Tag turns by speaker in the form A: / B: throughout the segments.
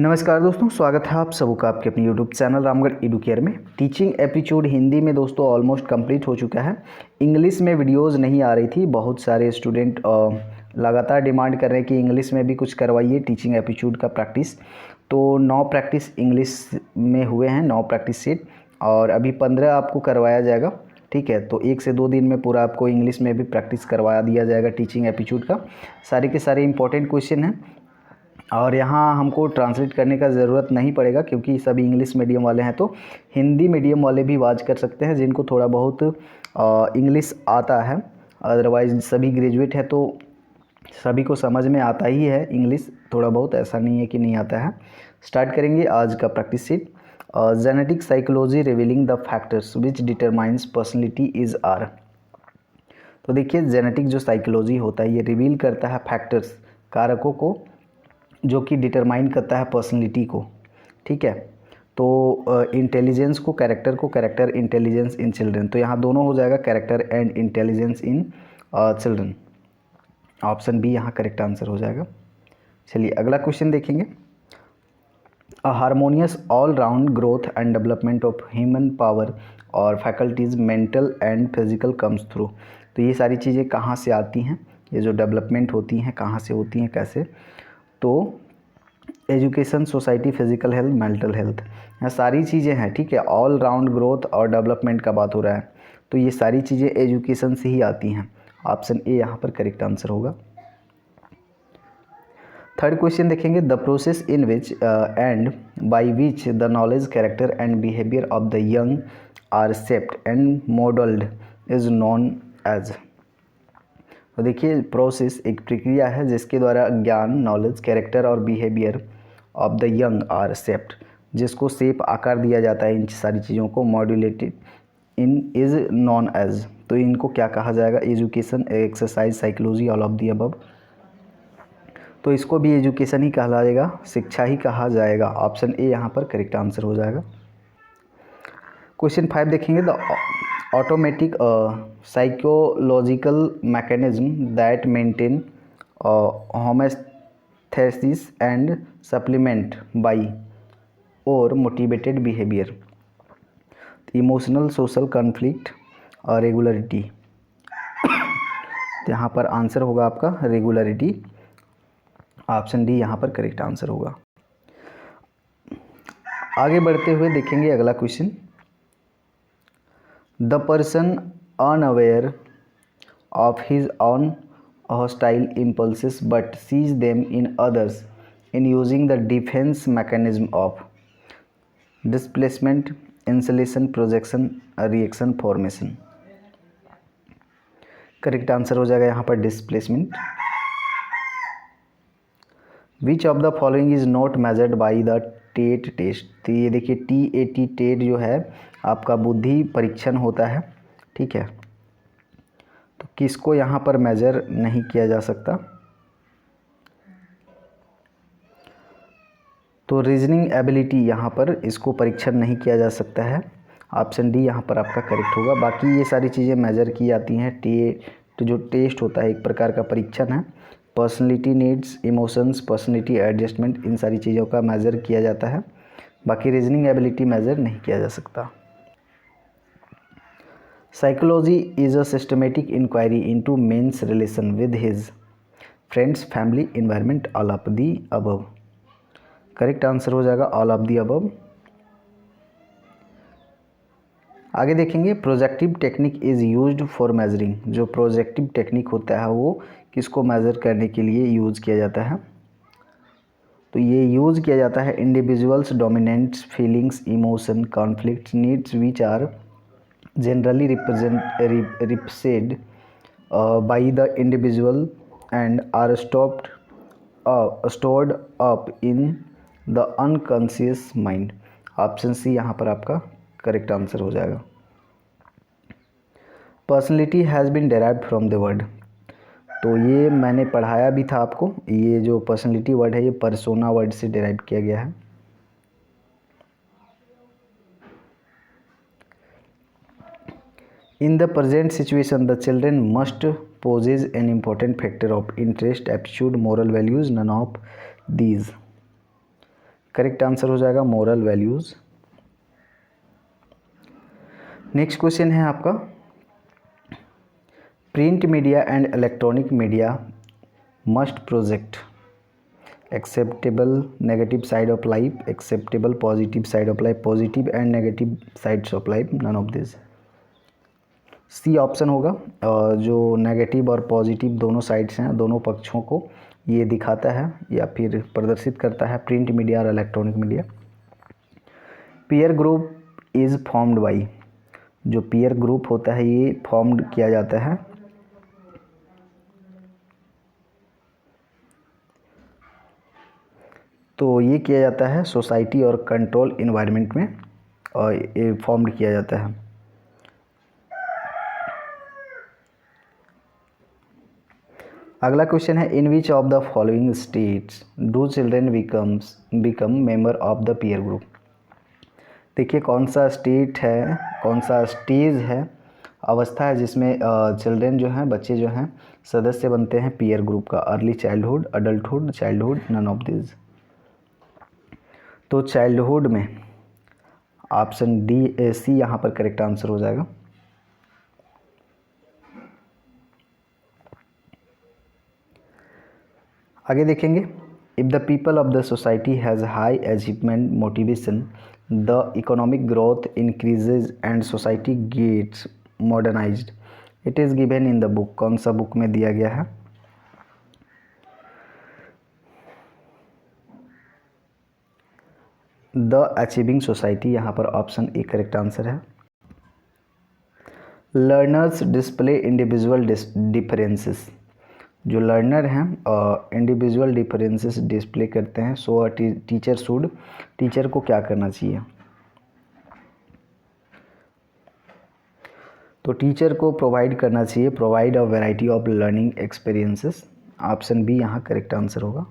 A: नमस्कार दोस्तों, स्वागत है आप सबका आपके अपने यूट्यूब चैनल रामगढ़ एडुकेयर में। टीचिंग एप्टीट्यूड हिंदी में दोस्तों ऑलमोस्ट कंप्लीट हो चुका है। इंग्लिश में वीडियोस नहीं आ रही थी, बहुत सारे स्टूडेंट लगातार डिमांड कर रहे हैं कि इंग्लिश में भी कुछ करवाइए टीचिंग एप्टीट्यूड का प्रैक्टिस। तो 9 प्रैक्टिस इंग्लिश में हुए हैं, 9 प्रैक्टिस सेट, और अभी 15 आपको करवाया जाएगा। ठीक है, तो 1 से 2 दिन में पूरा आपको इंग्लिश में भी प्रैक्टिस करवा दिया जाएगा टीचिंग एप्टीट्यूड का। सारे के सारे इंपॉर्टेंट क्वेश्चन हैं और यहाँ हमको ट्रांसलेट करने का ज़रूरत नहीं पड़ेगा क्योंकि सभी इंग्लिश मीडियम वाले हैं। तो हिंदी मीडियम वाले भी वाच कर सकते हैं जिनको थोड़ा बहुत इंग्लिश आता है। अदरवाइज़ सभी ग्रेजुएट है तो सभी को समझ में आता ही है इंग्लिश, थोड़ा बहुत, ऐसा नहीं है कि नहीं आता है। स्टार्ट करेंगे आज का practice set. Genetic psychology revealing the factors which determines personality is are. तो देखिए, जेनेटिक जो साइकोलॉजी होता है ये रिवील करता है फैक्टर्स, कारकों को, जो कि डिटरमाइन करता है पर्सनैलिटी को। ठीक है, तो इंटेलिजेंस को, कैरेक्टर इंटेलिजेंस इन चिल्ड्रन, तो यहाँ दोनों हो जाएगा, character and intelligence in children. Option B यहाँ करेक्ट आंसर हो जाएगा। चलिए अगला क्वेश्चन देखेंगे। A harmonious all round growth and development of human power और faculties mental and physical comes through. तो ये सारी चीज़ें कहाँ से आती हैं, ये जो डेवलपमेंट होती हैं कहाँ से होती हैं, कैसे? तो education, society, physical health, mental health, यहाँ सारी चीज़ें हैं। ठीक है, ऑल राउंड ग्रोथ और डेवलपमेंट का बात हो रहा है, तो ये सारी चीज़ें एजुकेशन से ही आती हैं। ऑप्शन ए यहाँ पर करेक्ट आंसर होगा। थर्ड क्वेश्चन देखेंगे। The process in which and by which the knowledge, character and behaviour of the young are shaped and modelled is known as. तो देखिए, प्रोसेस एक प्रक्रिया है जिसके द्वारा ज्ञान, नॉलेज, कैरेक्टर और behaviour of the young are shaped, shape शेप, आकार दिया जाता है इन सारी चीज़ों को, modulated in is known as. तो इनको क्या कहा जाएगा? Education, exercise, psychology, all of the above. तो इसको भी एजुकेशन ही कहा जाएगा, शिक्षा ही कहा जाएगा। ऑप्शन ए यहाँ पर करेक्ट आंसर हो जाएगा। क्वेश्चन 5 देखेंगे। The automatic psychological mechanism that maintain homeostasis and supplement by और motivated behaviour, emotional, social conflict और रेगुलरिटी। तो यहाँ पर आंसर होगा आपका रेगुलरिटी। ऑप्शन डी यहाँ पर करेक्ट आंसर होगा। आगे बढ़ते हुए देखेंगे अगला question. The person unaware of his on hostile impulses but sees them in others in using the defense mechanism of displacement, insulation, projection, reaction, formation। Correct answer हो जाएगा यहाँ पर displacement. Which of the following is not measured by the TAT test. तो ये देखिए, TAT TET जो है आपका बुद्धि परीक्षण होता है। ठीक है, तो किसको यहाँ पर मेजर नहीं किया जा सकता? तो रीजनिंग एबिलिटी, यहाँ पर इसको परीक्षण नहीं किया जा सकता है। ऑप्शन डी यहाँ पर आपका करेक्ट होगा। बाकी ये सारी चीज़ें मेजर की जाती हैं। तो जो टेस्ट होता है एक प्रकार का परीक्षण है। Personality needs, emotions, personality adjustment, इन सारी चीज़ों का मेज़र किया जाता है। बाकी रीजनिंग एबिलिटी मेज़र नहीं किया जा सकता। Psychology is a systematic inquiry into man's relation with his friends, family, environment, all of the above. Correct answer हो जाएगा ऑल ऑफ दी अबव। आगे देखेंगे। Projective technique is used for measuring. जो projective technique होता है वो किसको measure करने के लिए यूज़ किया जाता है? तो ये यूज़ किया जाता है individuals dominants, feelings, emotion, conflicts, needs which are generally represented by the individual and are stored up in the unconscious mind. Option C यहाँ पर आपका करेक्ट आंसर हो जाएगा। Personality has been derived from the word. तो ये मैंने पढ़ाया भी था आपको, ये जो पर्सनैलिटी वर्ड है ये पर्सोना वर्ड से डेराइव किया गया है। In the present situation the children must possess an important factor of interest, aptitude, moral values, none of these. Correct answer हो जाएगा मोरल वैल्यूज़। नेक्स्ट क्वेश्चन है आपका, print media and electronic media must project acceptable negative side of life, acceptable positive side of life, positive and negative sides of life, none of this. C option होगा, जो negative और positive दोनों sides हैं, दोनों पक्षों को ये दिखाता है या फिर प्रदर्शित करता है प्रिंट मीडिया और electronic media. Peer group is formed by, जो पीयर ग्रुप होता है ये फॉर्म्ड किया जाता है तो ये किया जाता है सोसाइटी और कंट्रोल इन्वायरमेंट में, और ये फॉर्म्ड किया जाता है। अगला क्वेश्चन है, in which of the following states do children become member of the peer group. देखिए कौन सा स्टेट है, कौन सा स्टेज है, अवस्था है जिसमें चिल्ड्रेन जो हैं, बच्चे जो हैं सदस्य बनते हैं पीयर ग्रुप का। Early childhood, adulthood, childhood, none of this. तो चाइल्डहुड में ऑप्शन डी सी यहाँ पर करेक्ट आंसर हो जाएगा। आगे देखेंगे, if the people of the society has high achievement motivation the economic growth increases and society gets modernized, it is given in the book. कौन सा बुक में दिया गया है? द अचीविंग सोसाइटी, यहाँ पर ऑप्शन ए करेक्ट आंसर है। Learners display individual differences, जो लर्नर हैं इंडिविजुअल डिफरेंसेस डिस्प्ले करते हैं। सो टीचर शुड, टीचर को क्या करना चाहिए? तो टीचर को प्रोवाइड करना चाहिए, provide a variety of learning experiences. Option B यहाँ करेक्ट आंसर होगा।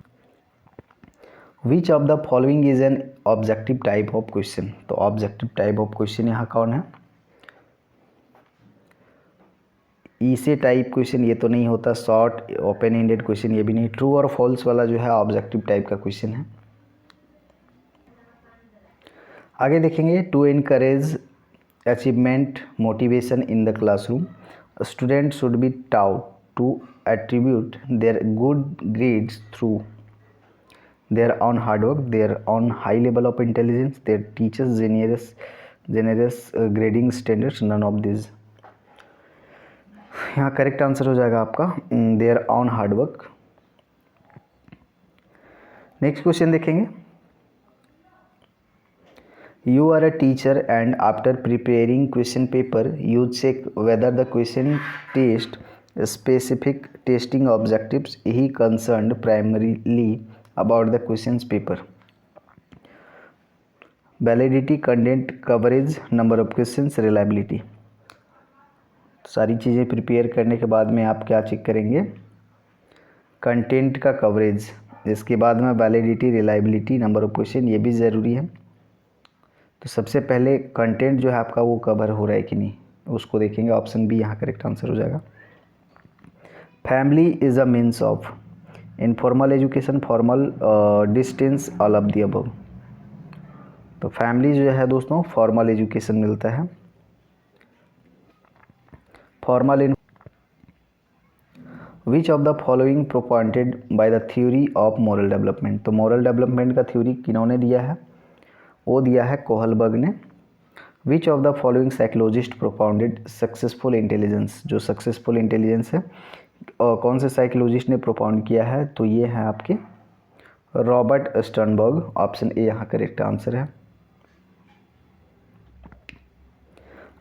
A: Which of the following is an objective type of question. तो ऑब्जेक्टिव टाइप ऑफ क्वेश्चन यहाँ कौन है? इसे टाइप क्वेश्चन ये तो नहीं होता, शॉर्ट ओपन एंडेड क्वेश्चन ये भी नहीं। ट्रू और फॉल्स वाला जो है ऑब्जेक्टिव टाइप का क्वेश्चन है। आगे देखेंगे, to encourage achievement motivation in the classroom student should be taught to attribute their good grades through their own hard work, their own high level of intelligence, their teachers generous grading standards, none of these। यहाँ correct answer हो जाएगा आपका their on hard work. Next question देखेंगे, you are a teacher and after preparing question paper you check whether the question test specific testing objectives he concerned primarily about the questions paper, validity, content, coverage, number of questions, reliability। सारी चीज़ें prepare करने के बाद में आप क्या check करेंगे? Content का कवरेज, इसके बाद में validity, reliability, number of question, ये भी ज़रूरी है। तो सबसे पहले कंटेंट जो है आपका वो कवर हो रहा है कि नहीं उसको देखेंगे। ऑप्शन बी यहाँ करेक्ट आंसर हो जाएगा। Family is a means of informal education, formal, distance, all of the above. तो फैमिली जो है दोस्तों फॉर्मल एजुकेशन मिलता है। Formal in which of the following proponented by the theory of moral development. तो moral development का थ्योरी किन्होंने दिया है? वो दिया है कोहलबर्ग ने। Which of the following psychologist propounded successful intelligence. जो सक्सेसफुल इंटेलिजेंस है कौन से साइकोलॉजिस्ट ने प्रोपाउंड किया है? तो ये है आपके रॉबर्ट स्टर्नबर्ग। ऑप्शन ए यहाँ करेक्ट आंसर है।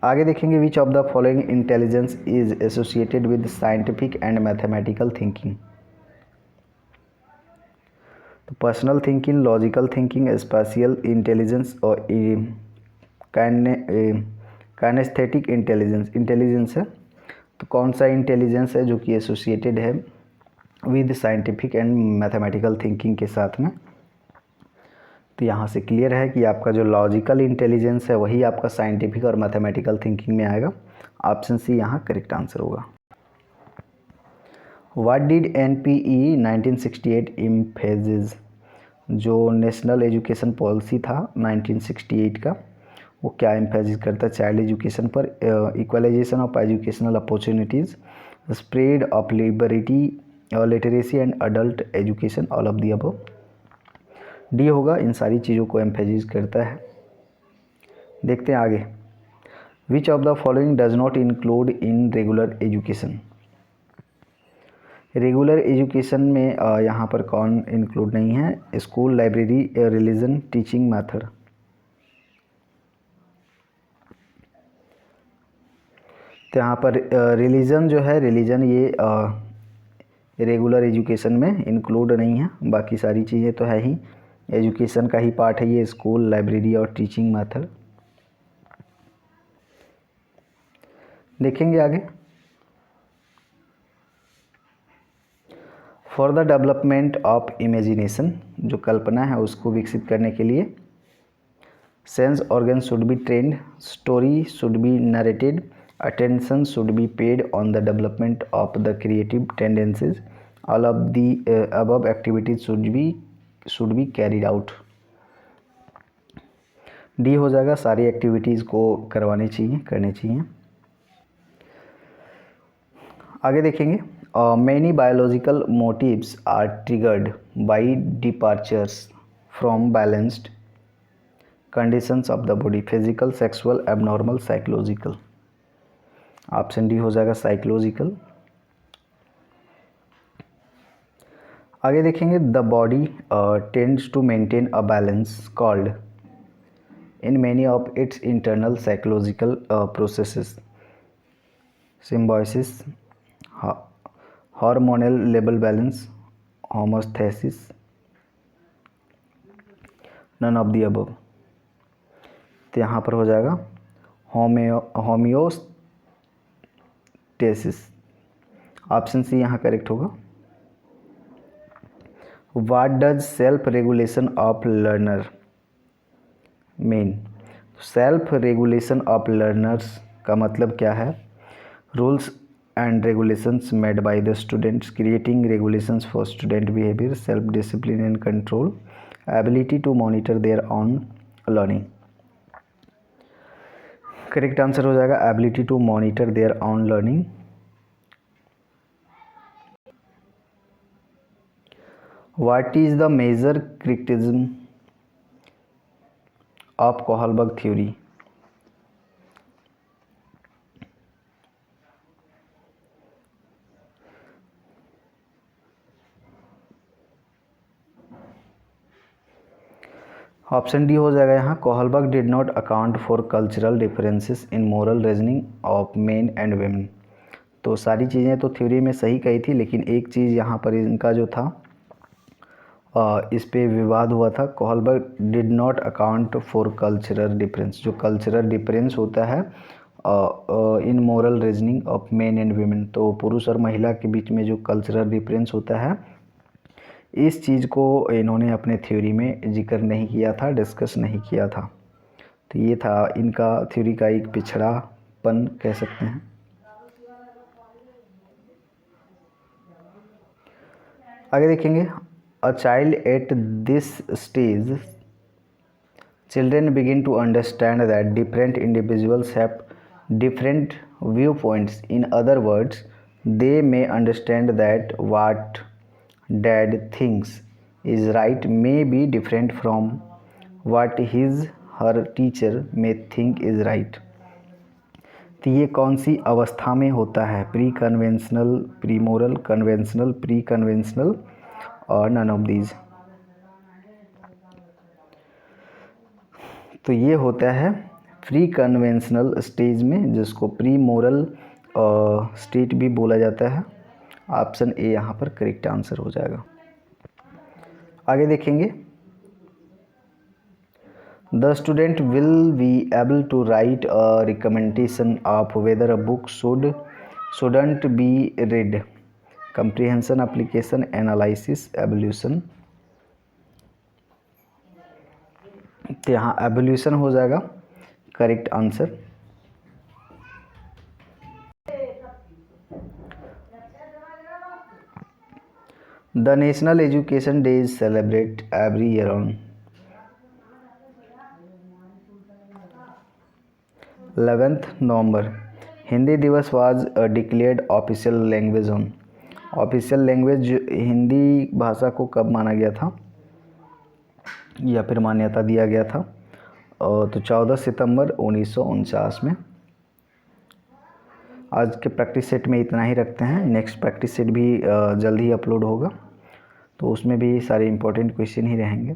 A: आगे देखेंगे, which of the following intelligence is associated with scientific and mathematical thinking. तो personal thinking, logical thinking, spatial intelligence और काइनेस्थेटिक इंटेलिजेंस है। तो कौन सा इंटेलिजेंस है जो कि एसोसिएटेड है with scientific and mathematical thinking के साथ में? तो यहाँ से क्लियर है कि आपका जो लॉजिकल इंटेलिजेंस है वही आपका साइंटिफिक और मैथमेटिकल थिंकिंग में आएगा। ऑप्शन सी यहाँ करेक्ट आंसर होगा। What did NPE 1968 emphasize। जो नेशनल एजुकेशन पॉलिसी था 1968 का, वो क्या एम्फेसिस करता है? चाइल्ड एजुकेशन पर, equalization of educational opportunities, spread of literacy and adult education, all of the above. D होगा, इन सारी चीज़ों को एम्फेसिस करता है। देखते हैं आगे। विच of the following does not include in regular education? Regular education में यहाँ पर कौन इंक्लूड नहीं है? School, library, religion, teaching method. तो यहाँ पर रिलीजन जो है, रिलीजन ये रेगुलर एजुकेशन में इंक्लूड नहीं है। बाकी सारी चीज़ें तो है ही, एजुकेशन का ही पार्ट है ये, स्कूल, लाइब्रेरी और टीचिंग मेथड। देखेंगे आगे। For the development of imagination, जो कल्पना है उसको विकसित करने के लिए, sense organ should be trend, story should be narrated, attention should be paid on the development of the creative tendencies, all of the above activities should be carried out. D हो जाएगा, सारी एक्टिविटीज़ को करवानी चाहिए, करनी चाहिए। आगे देखेंगे। Many biological motives are triggered by departures from balanced conditions of the body, physical, sexual, abnormal, psychological. Option D हो जाएगा, साइकोलॉजिकल। आगे देखेंगे। The body tends to maintain a balance called in many of its internal psychological processes, symbiosis, hormonal level balance, homeostasis, none of the above. तो यहाँ पर हो जाएगा homeostasis. Option C यहाँ करेक्ट होगा। What does self regulation of learner mean? Self regulation of learners का मतलब क्या है? Rules and regulations made by the students, creating regulations for student behavior, self discipline and control, ability to monitor their own learning। Correct answer हो जाएगा ability to monitor their own learning. What is the major criticism of Kohlberg theory? Option D हो जाएगा यहाँ, Kohlberg did not account for cultural differences in moral reasoning of men and women. तो सारी चीज़ें तो theory में सही कही थी, लेकिन एक चीज़ यहाँ पर इनका जो था इस पे विवाद हुआ था। Kohlberg did not account for cultural difference, जो कल्चरल डिफरेंस होता है in moral reasoning of men and women, तो पुरुष और महिला के बीच में जो कल्चरल डिफरेंस होता है, इस चीज़ को इन्होंने अपने थ्योरी में जिक्र नहीं किया था, डिस्कस नहीं किया था। तो ये था इनका थ्योरी का एक पिछड़ापन कह सकते हैं। आगे देखेंगे। A child at this stage children begin to understand that different individuals have different view points, in other words they may understand that what dad thinks is right may be different from what her teacher may think is right। तो ये कौन सी अवस्था में होता है? Pre conventional, pre moral, conventional, pre conventional और none of these. तो ये होता है प्री कन्वेंशनल स्टेज में, जिसको प्री मोरल स्टेट भी बोला जाता है। ऑप्शन ए यहाँ पर करेक्ट आंसर हो जाएगा। आगे देखेंगे। The student will be able to write a recommendation of whether a book shouldn't be read, comprehension, application, analysis, evaluation। तो यहाँ एवोल्यूशन हो जाएगा correct answer. The the national education day is celebrate every year on 11th नवंबर। हिंदी दिवस was declared official language on. Official language Hindi भाषा को कब माना गया था या फिर मान्यता दिया गया था? तो 14 सितंबर 1949 में। आज के प्रैक्टिस सेट में इतना ही रखते हैं। नेक्स्ट प्रैक्टिस सेट भी जल्द ही अपलोड होगा, तो उसमें भी सारे इंपॉर्टेंट क्वेश्चन ही रहेंगे।